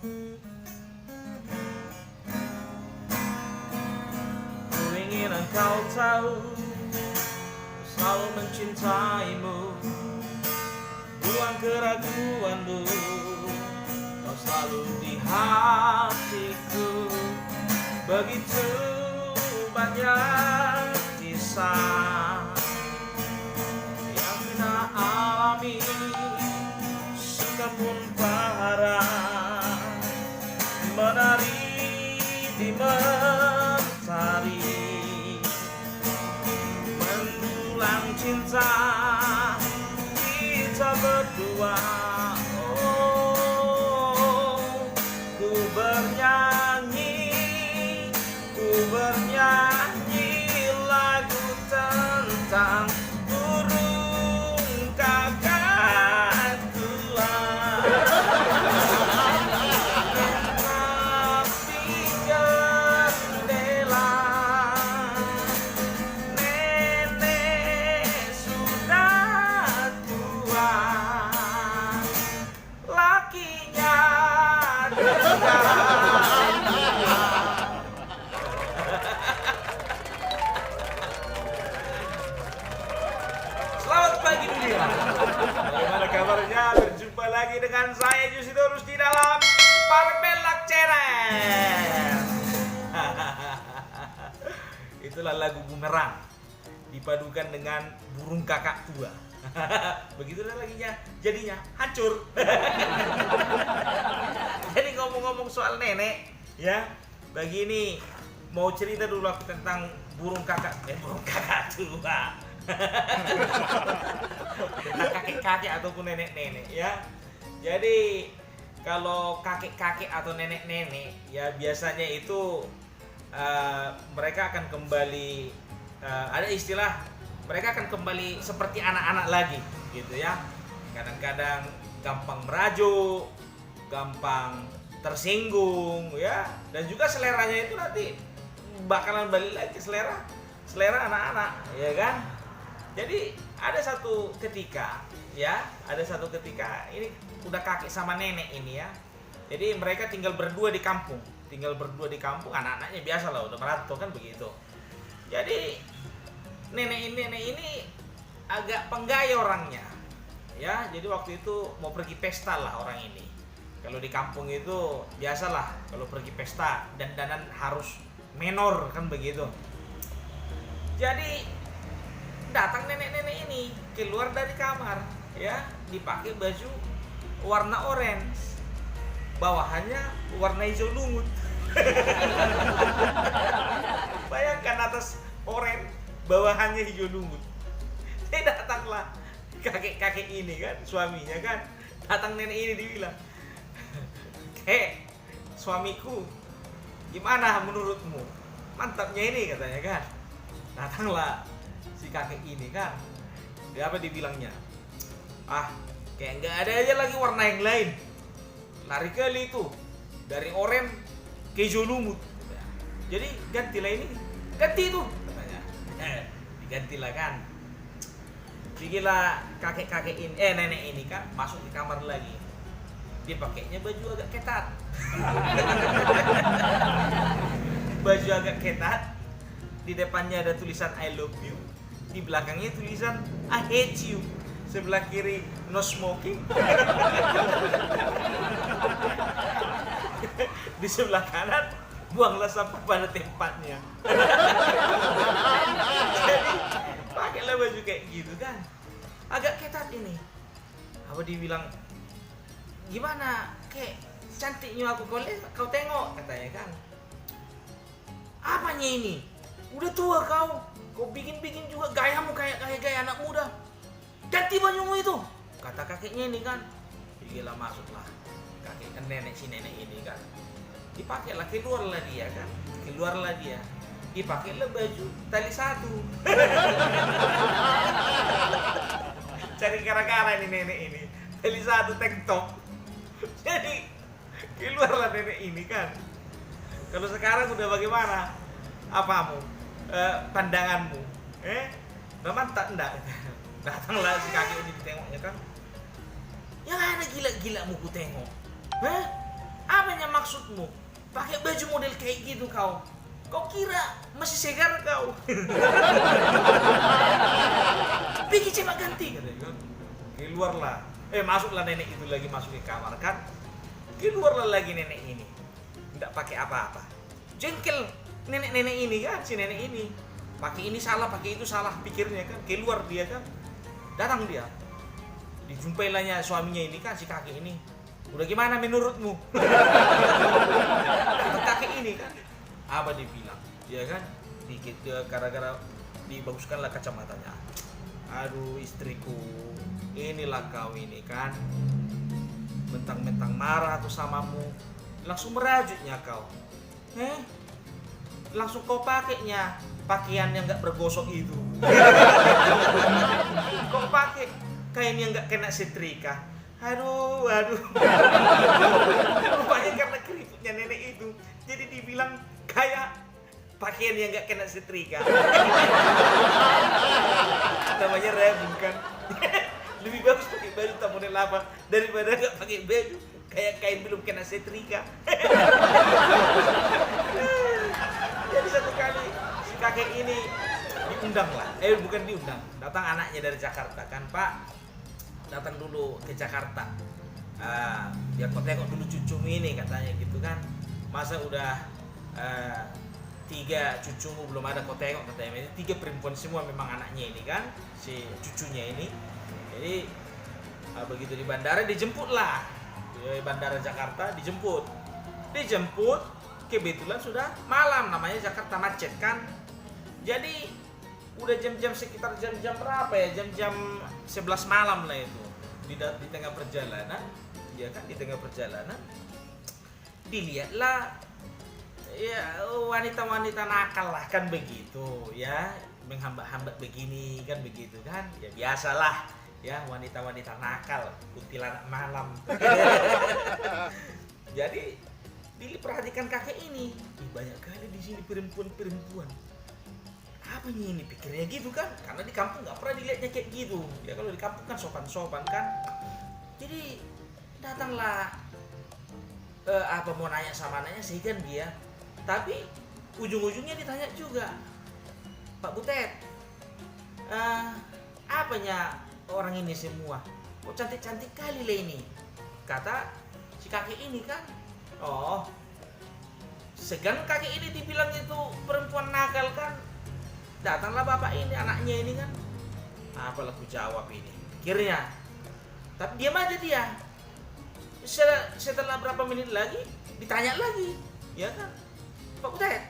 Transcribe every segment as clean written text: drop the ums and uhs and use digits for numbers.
Ku ingin engkau tahu, selalu mencintaimu. Buang keraguanmu, kau selalu di hatiku. Begitu banyak kisah yang kita alami, sekalipun parah, menari di mentari, mendulang cinta kita berdua. Oh, ku bernyanyi lagu tentang burung kakak tua. Tapi jendela, nenek sudah tua, lakinya dekat. Selamat pagi dunia. Bagaimana kabarnya? Berjumpa lagi dengan saya Yusidorus di dalam Parmelak Channel. Itulah lagu Bumerang dipadukan dengan burung kakak tua. Begitulah laginya, jadinya hancur. Jadi ngomong-ngomong soal nenek, ya, bagi ini mau cerita dulu aku tentang burung kakak tua. Tentang kakek-kakek ataupun nenek-nenek, ya. Jadi kalau kakek-kakek atau nenek-nenek, ya biasanya itu mereka akan kembali, ada istilah, mereka akan kembali seperti anak-anak lagi, gitu ya. Kadang-kadang gampang merajuk, gampang tersinggung, ya. Dan juga seleranya itu nanti bakalan balik lagi selera anak-anak, ya kan. Jadi ada satu ketika ini udah kakek sama nenek ini, ya. Jadi mereka tinggal berdua di kampung, anak-anaknya biasa lah, udah merantau kan begitu. Jadi nenek ini agak penggaya orangnya, ya. Jadi waktu itu mau pergi pesta lah orang ini. Kalau di kampung itu biasalah kalau pergi pesta dandanan harus menor kan begitu. Jadi datang nenek-nenek ini keluar dari kamar, ya, dipakai baju warna orange, bawahannya warna hijau lumut. Bayangkan atas orange, bawahannya hijau lumut. Jadi datanglah kakek-kakek ini kan, suaminya kan, datang nenek ini dibilang, suamiku, gimana menurutmu? Mantapnya ini, katanya kan. Datanglah si kakek ini kan, dia apa dibilangnya, kayak nggak ada aja lagi warna yang lain, lari kali itu dari oranye ke hijau lumut, jadi gantilah ini, ganti itu, katanya. Digantilah kan. Pergilah kakek ini, nenek ini kan masuk di kamar lagi, dia pakainya baju agak ketat. Baju agak ketat, di depannya ada tulisan I love you, di belakangnya tulisan I hate you, sebelah kiri no smoking, di sebelah kanan buanglah sampah pada tempatnya. Jadi pakailah baju kayak gitu kan, agak ketat ini. Apa dibilang, gimana kek, cantiknya aku, kau tengok, katanya kan. Apanya ini? Udah tua kau bikin juga gayamu kayak gaya anak muda. Ganti bajumu itu, kata kakeknya ini kan. Gila, masuklah kakek si nenek ini kan. Dipakailah, keluarlah dia kan. Dipakailah baju tali satu. Cari gara-gara ini nenek ini. Tali satu tank top. Jadi keluarlah nenek ini kan. Kalau sekarang udah bagaimana? Apamu? Pandanganmu? Udah mantap enggak? Datanglah si kakek ini ditengoknya kan. Yang ada gila-gila mu ku tengok. Apanya maksudmu? Pakai baju model kayak gitu kau? Kau kira masih segar kau? Pergi coba ganti katanya. Keluarlah. Masuklah nenek itu lagi masuk ke kamar kan. Keluarlah lagi nenek ini. Tidak pakai apa-apa. Jengkel nenek-nenek ini kan, si nenek ini. Pakai ini salah, pakai itu salah pikirnya kan. Keluar dia kan. Datang dia. Dijumpailahnya suaminya ini kan, si kakek ini. Udah gimana menurutmu? Kakek ini kan. Apa dibilang? Ya kan? Dikit gara-gara dibaguskanlah kacamatanya. Aduh istriku, inilah kau ini kan. Mentang-mentang marah aku samamu, langsung merajutnya kau. Langsung kau pakainya pakaian yang gak bergosok itu. Kau pakai kain yang gak kena setrika. Aduh. Rupanya karena keriputnya nenek itu, jadi dibilang kayak pakaian yang gak kena setrika. Namanya rebung kan. Lebih bagus pakai baju tak model apa daripada gak pakai baju kayak kain belum kena setrika. Jadi satu kali si kakek ini diundang lah, bukan diundang, datang anaknya dari Jakarta kan, Pak, datang dulu ke Jakarta, biar kau tengok dulu cucumu ini katanya gitu kan, masa udah 3 cucumu belum ada kau tengok katanya. 3 perempuan semua memang anaknya ini kan, si cucunya ini. Jadi begitu di bandara dijemput lah, di bandara Jakarta dijemput, kebetulan sudah malam, namanya Jakarta macet kan. Jadi udah jam-jam sekitar jam-jam berapa ya, jam-jam 11 malam lah itu, di tengah perjalanan, ya kan, di tengah perjalanan dilihatlah ya wanita-wanita nakal lah kan begitu ya, menghambat-hambat begini kan begitu kan, ya biasalah ya wanita-wanita nakal, kuntilanak malam. Jadi diperhatikan kakek ini, banyak kali di sini perempuan. Apanya ini pikirnya gitu kan? Karena di kampung nggak pernah dilihatnya kayak gitu. Ya kalau di kampung kan sopan-sopan kan. Jadi datanglah apa mau nanya sama nanya sih kan dia. Tapi ujung-ujungnya ditanya juga, Pak Butet, apanya orang ini semua? Kok cantik-cantik kali lah ini? Kata si kakek ini kan. Oh, segan kakek ini dibilang itu perempuan nakal kan. Datanglah bapak ini, anaknya ini kan. Apalah ku jawab ini, pikirnya. Tapi diam aja dia. Setelah berapa menit lagi ditanya lagi, ya kan, Pak Butet,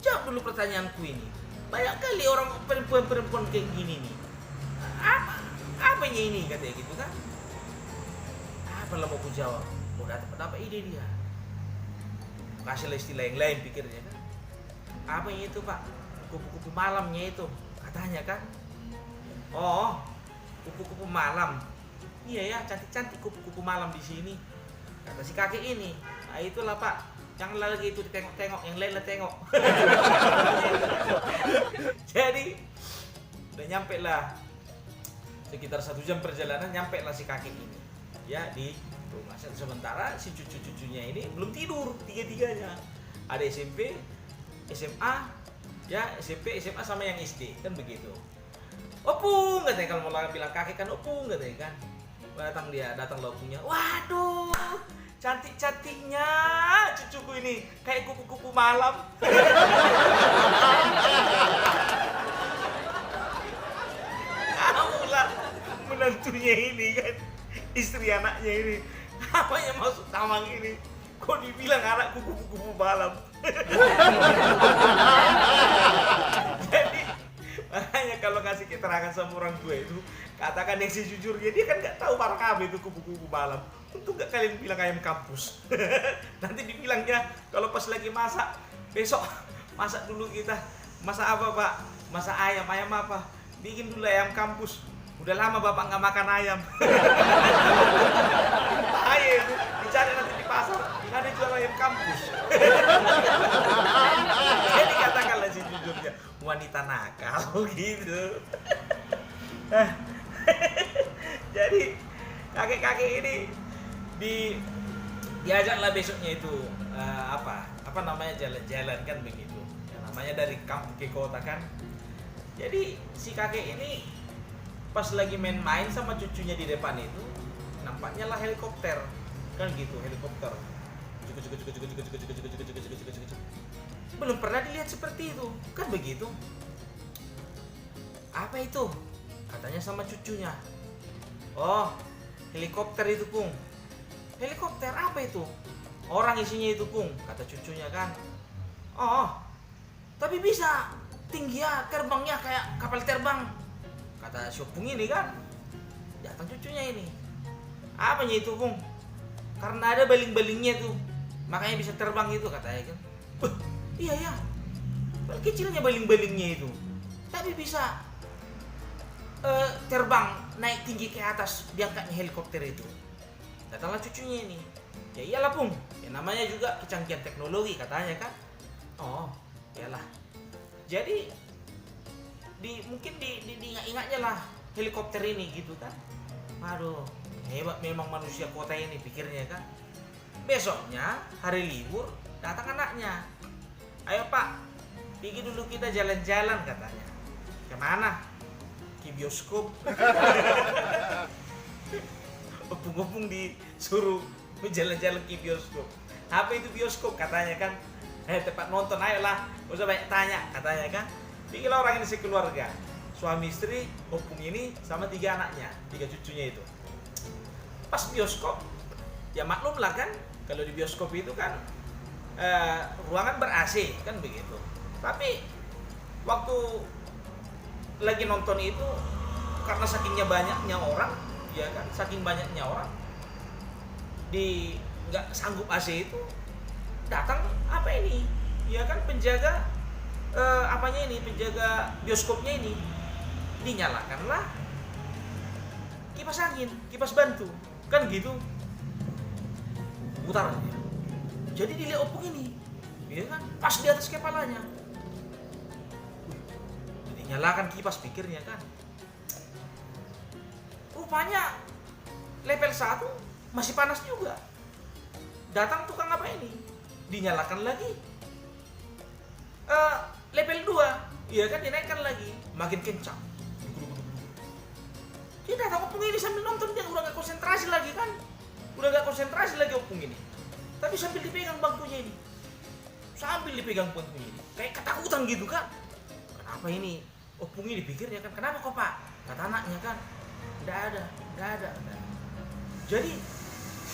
jawab dulu pertanyaanku ini. Banyak kali orang perempuan kayak gini nih. Apanya ini katanya gitu kan? Apalah mau ku jawab? Mau dapat apa ide dia? Kasihlah istilah yang lain pikirnya kan. Apanya itu Pak? Kupu-kupu malamnya itu katanya kan. Oh, kupu-kupu malam. Iya ya, cantik-cantik kupu-kupu malam di sini. Kata si kakek ini. Nah itulah Pak, janganlah lagi itu ditengok-tengok, yang lain lah tengok. Jadi udah nyampe lah, sekitar 1 jam perjalanan nyampe lah si kakek ini ya di rumah. Sementara si cucu-cucunya ini belum tidur, 3-3-nya. Ada SMP, SMA, ya SMP, SMA sama yang SD kan begitu. Opung katanya, kalau mau bilang kakek kan opung katanya kan. Datang opungnya. Waduh, cantik-cantiknya cucuku ini, kayak kupu-kupu malam. Kamulah menantunya ini kan, istri anaknya ini. Apanya masuk tamang ini? Kok dibilang anak kupu-kupu malam? Jadi makanya kalau ngasih keterangan sama orang tua itu, katakan yang sejujurnya, dia kan nggak tahu barang itu kupu-kupu malam. Untuk nggak kalian bilang ayam kampus. Nanti dibilangnya kalau pas lagi masak, besok masak dulu kita. Masak apa Pak? Masak ayam apa? Bikin dulu ayam kampus. Udah lama Bapak nggak makan ayam. Bahaya itu, dicari nanti di pasar, ada jual ayam kampus. Jadi katakanlah sejujurnya, wanita nakal gitu. Jadi kakek-kakek ini diajaklah besoknya itu apa namanya jalan-jalan kan begitu ya, namanya dari kampung ke kota kan. Jadi si kakek ini pas lagi main-main sama cucunya di depan itu nampaknya lah helikopter kan gitu, helikopter belum pernah dilihat seperti itu kan begitu. Apa itu katanya sama cucunya, oh helikopter itu Kung. Helikopter apa itu? Orang isinya itu Kung, kata cucunya kan. Oh tapi bisa tinggi ya, terbangnya kayak kapal terbang, kata Syopung ini kan. Datang cucunya ini, apanya itu Kung? Karena ada baling-balingnya tuh makanya bisa terbang itu katanya kan. Iya ya, kecilnya baling-balingnya itu tapi bisa terbang naik tinggi ke atas, diangkatnya helikopter itu. Datanglah cucunya ini, ya iyalah Pung, ya namanya juga kecanggihan teknologi katanya kan. Oh iyalah, jadi mungkin diingat-ingatnya lah helikopter ini gitu kan. Aduh hebat memang manusia kota ini pikirnya kan. Besoknya hari libur datang anaknya, ayo Pak pergi dulu kita jalan-jalan katanya. Kemana? Ke bioskop. Opung-opung disuruh jalan-jalan ke bioskop. Apa itu bioskop katanya kan? Tempat nonton, ayolah, gak usah banyak tanya katanya kan. Bikinlah orang ini sekeluarga, suami istri, opung ini sama 3 anaknya, 3 cucunya itu. Pas bioskop, ya maklum lah kan, kalau di bioskop itu kan ruangan ber-AC kan begitu. Tapi waktu lagi nonton itu karena sakingnya banyaknya orang, ya kan, saking banyaknya orang di nggak sanggup AC itu, datang apa ini, ya kan, penjaga apanya ini, penjaga bioskopnya ini, dinyalakanlah kipas angin, kipas bantu kan gitu, putar. Jadi dilihat opung ini, ya kan, pas di atas kepalanya. Jadi nyalakan kipas pikirnya kan. Rupanya level 1 masih panas juga. Datang tukang apa ini, dinyalakan lagi. Level 2, iya kan, dinaikkan lagi, makin kencang. Dia datang opung ini sambil nonton, dia udah gak konsentrasi lagi kan. Udah gak konsentrasi lagi opung ini. Tapi sambil dipegang bangkunya ini. Sambil dipegang bangkunya ini. Kayak ketakutan gitu kan. Kenapa ini? Opung ini pikirnya kan, kenapa kok Pak? Kata anaknya kan, Nggak ada. Jadi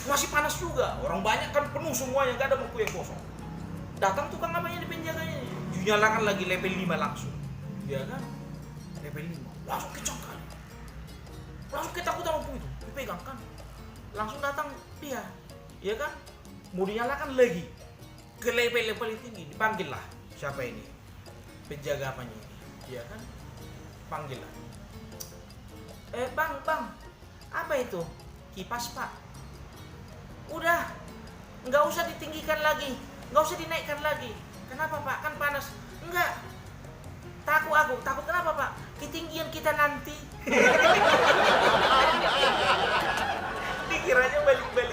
masih panas juga. Orang banyak kan, penuh semuanya, nggak ada bangku yang kosong. Datang tukang apanya di penjaganya, dinyalakan lagi level 5 langsung. Ya kan? Level 5. Langsung kencang kali. Langsung ketakutan opung itu, dipegang kan. Langsung datang dia. Ya kan? Mau dinyalakan lagi ke level-level tinggi, dipanggil lah siapa ini, penjaga apanya ini, ya kan, panggil lah. Bang, apa itu? Kipas Pak. Udah, nggak usah ditinggikan lagi, nggak usah dinaikkan lagi. Kenapa Pak? Kan panas. Enggak, takut kenapa Pak? Ketinggian kita nanti. Dikiranya balik-balik